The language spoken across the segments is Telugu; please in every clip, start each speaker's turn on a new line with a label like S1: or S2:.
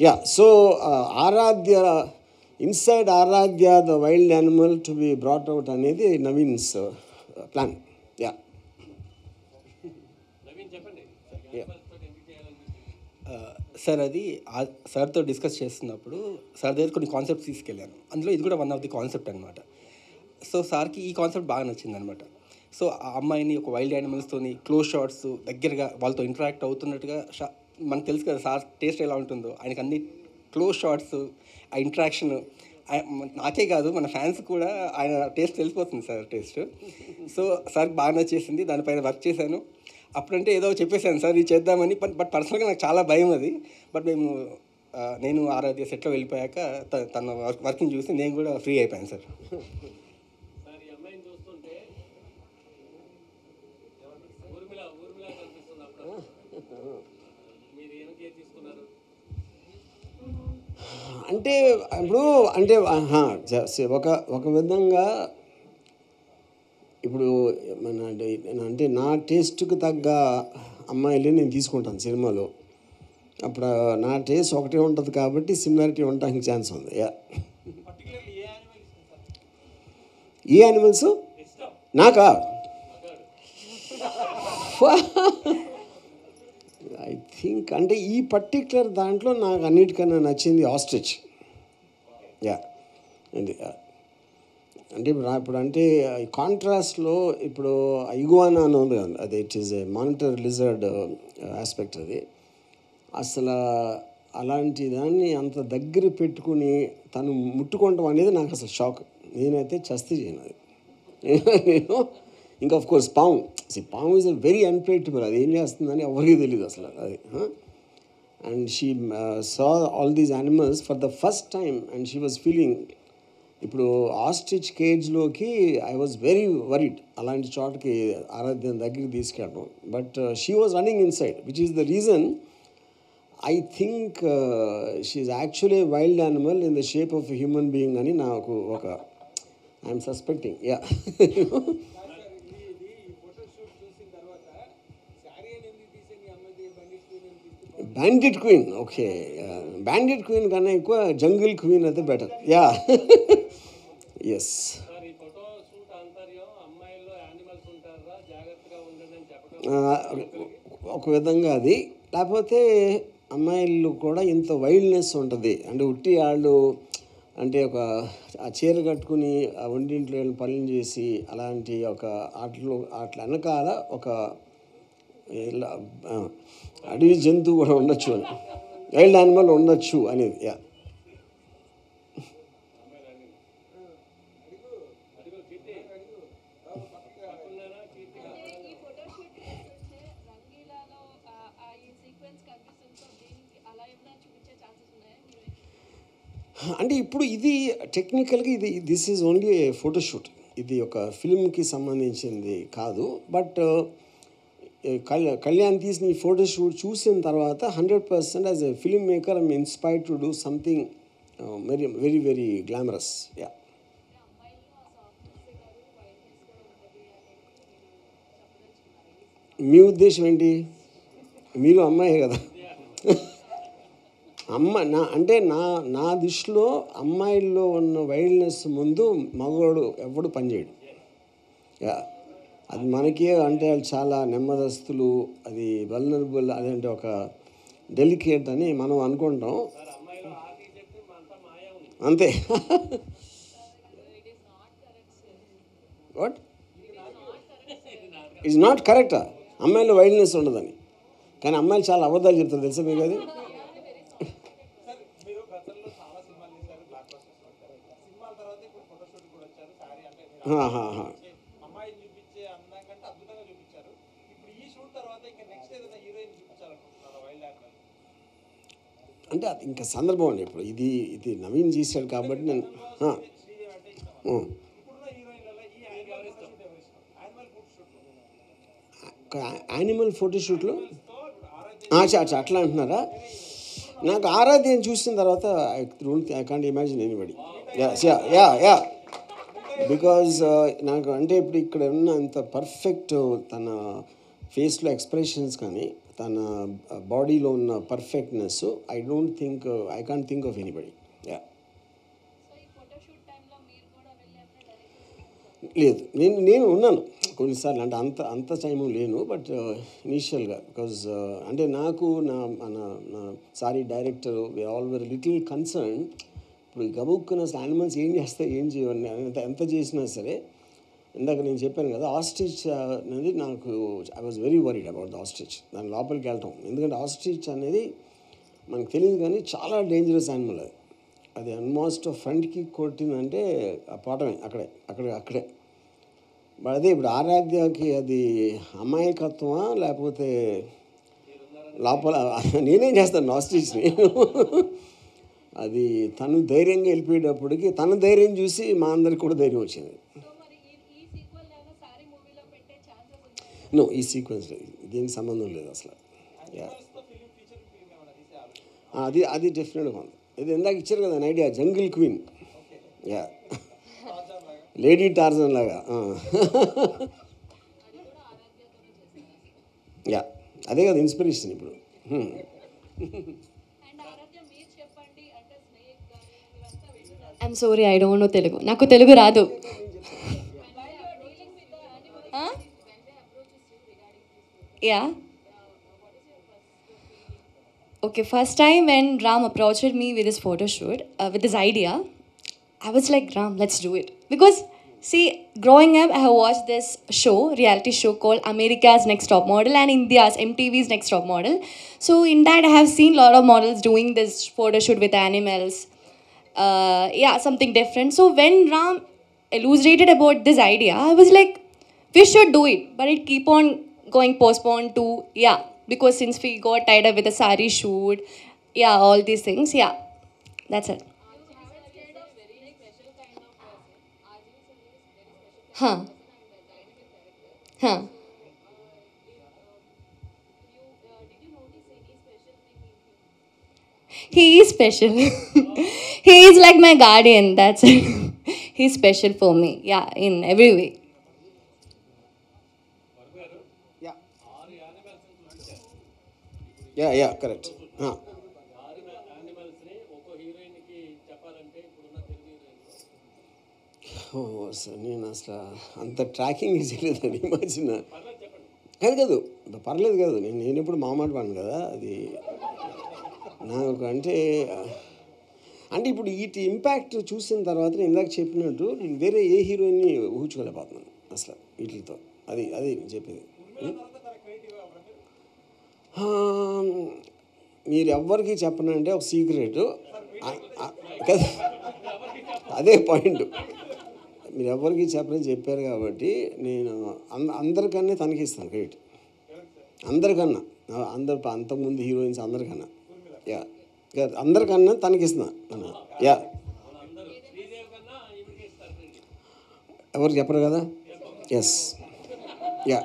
S1: Yeah, so Aradhya, inside Aradhya, the wild animal to be brought out అనేది నవీన్స్ ప్లాన్. యా
S2: సార్ అది సార్తో డిస్కస్ చేస్తున్నప్పుడు సార్ దగ్గర కొన్ని కాన్సెప్ట్స్ తీసుకెళ్ళాను. అందులో ఇది కూడా వన్ ఆఫ్ ది కాన్సెప్ట్ అనమాట. సో సార్కి ఈ కాన్సెప్ట్ బాగా నచ్చింది అనమాట. సో ఆ అమ్మాయిని ఒక వైల్డ్ యానిమల్స్తోని క్లోజ్ షాట్స్ దగ్గరగా వాళ్ళతో ఇంటరాక్ట్ అవుతున్నట్టుగా మనకు తెలుసు కదా సార్ టేస్ట్ ఎలా ఉంటుందో. ఆయనకు అన్ని క్లోజ్ షాట్స్, ఆ ఇంటరాక్షన్ నాకే కాదు మన ఫ్యాన్స్ కూడా ఆయన టేస్ట్ తెలిసిపోతుంది సార్ టేస్ట్. సో సార్కి బాగా నచ్చేసింది, దానిపైన వర్క్ చేశాను. అప్పుడంటే ఏదో చెప్పేశాను సార్ ఇది చేద్దామని, బట్ పర్సనల్గా నాకు చాలా భయం అది. బట్ నేను ఆరాధ్య సెట్లో వెళ్ళిపోయాక తన వర్కింగ్ చూసి నేను కూడా ఫ్రీ అయిపోయాను సార్.
S1: అంటే ఇప్పుడు అంటే ఒక విధంగా ఇప్పుడు అంటే నా టేస్ట్కి తగ్గ అమ్మాయిలే నేను తీసుకుంటాను సినిమాలో. అప్పుడు నా టేస్ట్ ఒకటే ఉంటుంది కాబట్టి సిమిలారిటీ ఉండడానికి ఛాన్స్ ఉంది. ఏ యానిమల్స్ నాకా? ఐ థింక్ అంటే ఈ పర్టిక్యులర్ దాంట్లో నాకు అన్నిటికన్నా నచ్చింది ఆస్ట్రిచ్. యా అండి. అంటే ఇప్పుడు అంటే కాంట్రాస్ట్లో ఇప్పుడు ఇగువానా అని ఉంది కదా, అది it is a monitor lizard aspect. అది అసలు అలాంటి దాన్ని అంత దగ్గర పెట్టుకుని తను ముట్టుకోవటం అనేది నాకు అసలు షాక్. నేనైతే చస్తే చేయను అది. నేను ఇంకా ఆఫ్ కోర్స్ పాము ఈజ్ అ వెరీ అన్ప్రెడిక్టబుల్. అది ఏం చేస్తుందని ఎవరికీ తెలియదు అసలు అది. And she saw all these animals for the first time and she was feeling. ఇప్పుడు ఆస్ట్రిచ్ కేజ్లోకి ఐ వాజ్ వెరీ వరీడ్ అలాంటి చోటకి ఆరాధ్యం దగ్గరికి తీసుకెళ్ళడం. But she was running inside which is the reason I think she is actually wild animal in the shape of human being అని నాకు ఒక I'm suspecting. Yeah Bandit Queen. Okay, Bandit Queen కన్నా ఎక్కువ జంగిల్ క్వీన్ అయితే బెటర్. Yeah yes. ఒక విధంగా అది, లేకపోతే అమ్మాయిలు కూడా ఇంత వైల్డ్నెస్ ఉంటుంది. అంటే ఉట్టి వాళ్ళు అంటే ఒక ఆ చీర కట్టుకుని ఆ ఒంటింట్లో పనులు చేసి అలాంటి ఒక అట్లా వెనకాల ఒక అడవి జంతువు కూడా ఉండొచ్చు అని, వైల్డ్ యానిమల్ ఉండొచ్చు అనేది. యా అంటే ఇప్పుడు ఇది టెక్నికల్గా this is only A photoshoot. ఇది ఒక ఫిల్మ్కి సంబంధించింది కాదు. బట్ కళ్యాణ్ తీసిన ఈ ఫోటోషూట్ చూసిన తర్వాత 100% as a film maker I'm inspired to do something very very very glamorous. Yeah మీ ఉద్దేశం ఏంటి? మీలో అమ్మాయి కదా. నా దృష్టిలో అమ్మాయిల్లో ఉన్న వైల్డ్నెస్ ముందు మగవాడు ఎవడు పనిచేయడు. అది మనకే అంటే వాళ్ళు చాలా నెమ్మదస్తులు, అది వల్నరబుల్, అదంటే ఒక డెలికేట్ అని మనం అనుకుంటాం అంతే. వాట్ ఈజ్ నాట్ కరెక్టా? అమ్మాయిలో వైల్డ్నెస్ ఉండదని. కానీ అమ్మాయిలు చాలా అబద్ధాలు చెప్తారు తెలుసా మీకు అది? అంటే అది ఇంకా సందర్భం అండి. ఇప్పుడు ఇది నవీన్ చేశాడు కాబట్టి నేను యానిమల్ ఫోటోషూట్లో అట్లా అంటున్నారా? నాకు ఆరాధ్యం చూసిన తర్వాత I can't imagine anybody. Yeah because నాకు అంటే ఇప్పుడు ఇక్కడ ఉన్న అంత పర్ఫెక్ట్ తన ఫేస్లో ఎక్స్ప్రెషన్స్ కానీ తన బాడీలో ఉన్న perfectness I can't think of anybody. Yeah, లేదు, నేను ఉన్నాను కొన్నిసార్లు, అంటే అంత టైము లేను, బట్ ఇనీషియల్గా బికాజ్ అంటే నాకు నా sorry director all were little concern. ఇప్పుడు గబుక్కున్న యానిమల్స్ ఏం చేస్తాయి ఏం చేయవని ఎంత చేసినా సరే, ఇందాక నేను చెప్పాను కదా ఆస్ట్రిచ్ అనేది నాకు I was very worried about the ostrich. దాని లోపలికి వెళ్ళటం, ఎందుకంటే ఆస్ట్రిచ్ అనేది మనకు తెలియదు కానీ చాలా డేంజరస్ యానిమల్. అది ఆల్మోస్ట్ ఫ్రంట్కి కొట్టిందంటే ఆ పోవటమే అక్కడే. అదే ఇప్పుడు ఆరాధ్యకి అది అమాయకత్వమా లేకపోతే లోపల నేనేం చేస్తాను ఆస్ట్రిచ్ని అది తను ధైర్యంగా వెళ్ళిపోయేటప్పటికి తన ధైర్యం చూసి మా అందరికి కూడా ధైర్యం వచ్చింది. నో, ఈ సీక్వెన్స్ దీనికి సంబంధం లేదు అసలు. అది డెఫినెట్గా ఉంది. ఇది ఇందాక ఇచ్చారు కదా idea, jungle queen. Yeah, lady Tarzan లాగా. యా, అదే కదా ఇన్స్పిరేషన్ ఇప్పుడు.
S3: I'm sorry, I don't know Telugu, నాకు తెలుగు రాదు. Yeah, okay, first time when Ram approached me with his photo shoot, with this idea, I was like, Ram, let's do it. Because, see, growing up, I have watched this reality show called America's Next Top Model and India's MTV's Next Top Model. So, in that, I have seen a lot of models doing this photo shoot with animals. Yeah, something different. So, when Ram elucidated about this idea, I was like, we should do it. But it keep on going postponed to, yeah. Because since we got tied up with a sari shoot, yeah, all these things, yeah, that's it. Huh. Huh. He is special. He is like my guardian, that's it. He's special for me, yeah, in every way.
S1: Yeah correct. నేను అసలు అంత ట్రాకింగ్ చేయలేదండి ఈ మధ్యన. కాదు పర్లేదు కాదు, నేను ఎప్పుడు మాట పడను కదా. అది నాకు అంటే ఇప్పుడు వీటి ఇంపాక్ట్ చూసిన తర్వాత నేను ఇందాక చెప్పినట్టు నేను వేరే ఏ హీరోయిన్ని ఊహించుకోలేకపోతున్నాను అసలు వీటితో. అది నేను చెప్పేది. మీరు ఎవ్వరికి చెప్పనంటే ఒక సీక్రెట్ కదా, అదే పాయింట్. మీరు ఎవరికి చెప్పని చెప్పారు కాబట్టి నేను అందరికన్నా తనకి ఇస్తాను క్రెడిట్. అందరికన్నా అంతకుముందు హీరోయిన్స్ అందరికన్నా, యా, అందరికన్నా తనకిస్తున్నాను. యా, ఎవరికి చెప్పరు కదా. Yes, yeah.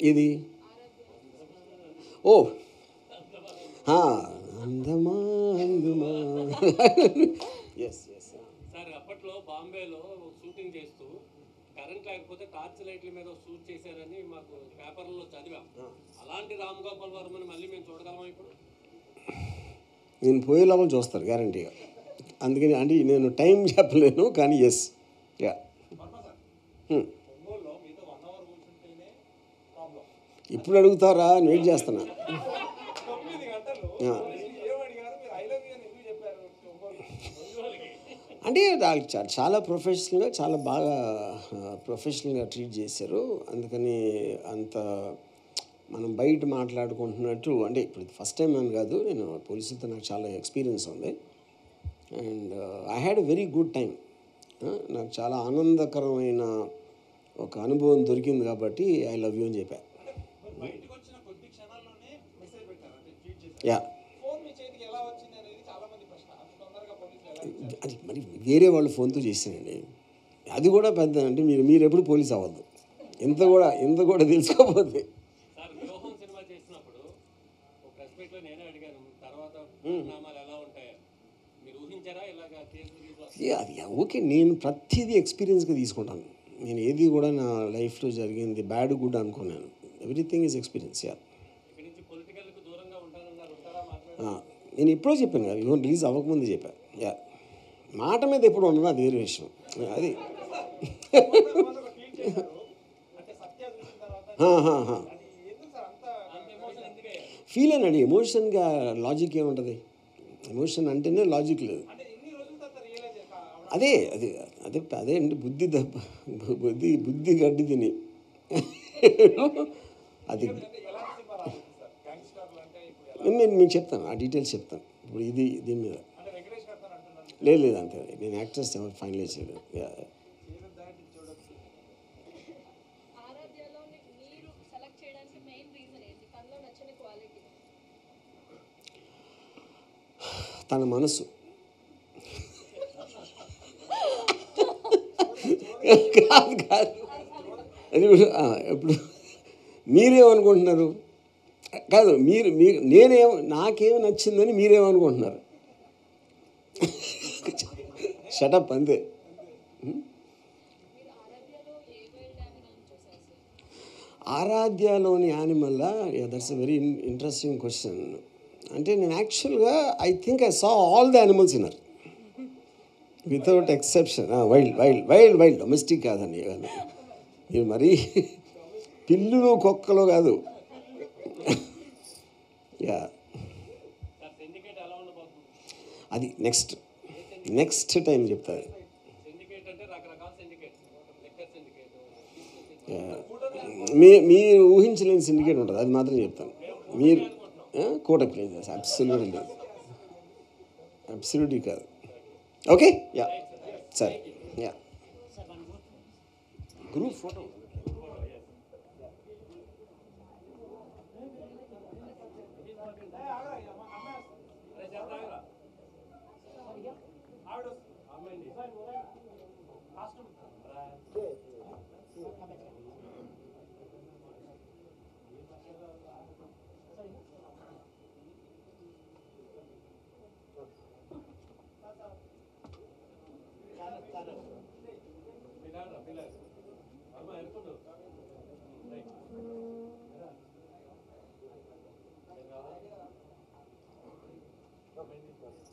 S1: ఇది ఓ అందమా అందుమా. ఎస్ ఎస్
S4: సార్, అప్పట్లో బాంబేలో షూటింగ్ చేస్తూ కరెంట్ లేకపోతే టార్చ్ లైట్ల మీద షూట్ చేశారని మాకు పేపర్లలో చదివాం. అలాంటి రామ్ గోపాల్ వర్మని మళ్ళీ మేము చూడగలమా ఇప్పుడు?
S1: నేను పోయే లోపల చూస్తారు గ్యారంటీగా. అందుకని అంటే నేను టైం చెప్పలేను కానీ ఎస్, యా. ఇప్పుడు అడుగుతారా అని వెయిట్ చేస్తున్నా. అంటే చాలా ప్రొఫెషనల్గా చాలా బాగా ప్రొఫెషనల్గా ట్రీట్ చేశారు. అందుకని అంత మనం బయట మాట్లాడుకుంటున్నట్టు అంటే ఇప్పుడు ఫస్ట్ టైం అని కాదు, నేను పోలీసులతో నాకు చాలా ఎక్స్పీరియన్స్ ఉంది. And I had a very good time. నాకు చాలా ఆనందకరమైన ఒక అనుభవం దొరికింది కాబట్టి ఐ లవ్ యూ అని చెప్పా. యా, అది మరి వేరే వాళ్ళు ఫోన్తో చేశానండి. అది కూడా పెద్ద అంటే మీరు ఎప్పుడు పోలీస్ అవ్వద్దు. ఇంత కూడా తెలుసుకోకపోతే. అది ఓకే, నేను ప్రతిదీ ఎక్స్పీరియన్స్గా తీసుకుంటాను. నేను ఏది కూడా నా లైఫ్లో జరిగింది బ్యాడ్ గుడ్ అనుకున్నాను. Everything is experience. యా,
S4: ఇక్కడి నుంచి పొలిటికల్కి దూరంగా ఉంటానన్నారు, ఉంటారా? మాట్లాడారు.
S1: నేను ఎప్పుడో చెప్పాను కదా, ఇవన్నీ రిలీజ్ అవ్వకముందే చెప్పాను. యా, మాట మీద ఎప్పుడు ఉండదు, అది వేరే విషయం. అది ఫీల్ అయినాడు. ఎమోషన్గా లాజిక్ ఏముంటుంది? ఎమోషన్ అంటేనే లాజిక్ లేదు. అదే అదే అదే అదే అండి, బుద్ధి దెబ్బ, బుద్ధి గడ్డి తిని అది నేను మీకు చెప్తాను, ఆ డీటెయిల్స్ చెప్తాను. ఇప్పుడు ఇది దీని మీద లేదు లేదు అంతే, నేను యాక్టర్స్ ఎవరు ఫైనలైజ్ చేయలేదు. తన మనసు కాదు కాదు అది ఇప్పుడు మీరేమనుకుంటున్నారు? కాదు, మీరు నాకేమో నచ్చిందని మీరేమనుకుంటున్నారు? షటప్ అంతే. ఆరాధ్యలోని animal, that's a very interesting question. అంటే నేను యాక్చువల్గా I think I saw all the animals in her without exception. Wild wild wild wild, domestic కాదండి. ఇది మరీ పిల్లులు కుక్కలు కాదు. యా, అది నెక్స్ట్ టైం చెప్తాను.
S4: సిండికేట్ అంటే రకరకాల సిండికేట్, లిక్కర్ సిండికేట్,
S1: మీరు ఊహించలేని సిండికేట్ ఉంటుంది, అది మాత్రం చెప్తాను. మీరు కోటక్ లేదు, అబ్సల్యూట్లీ లేదు, అబ్సల్యూట్లీ కాదు. ఓకే, యా సరే. Yeah, group photo.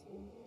S4: Right.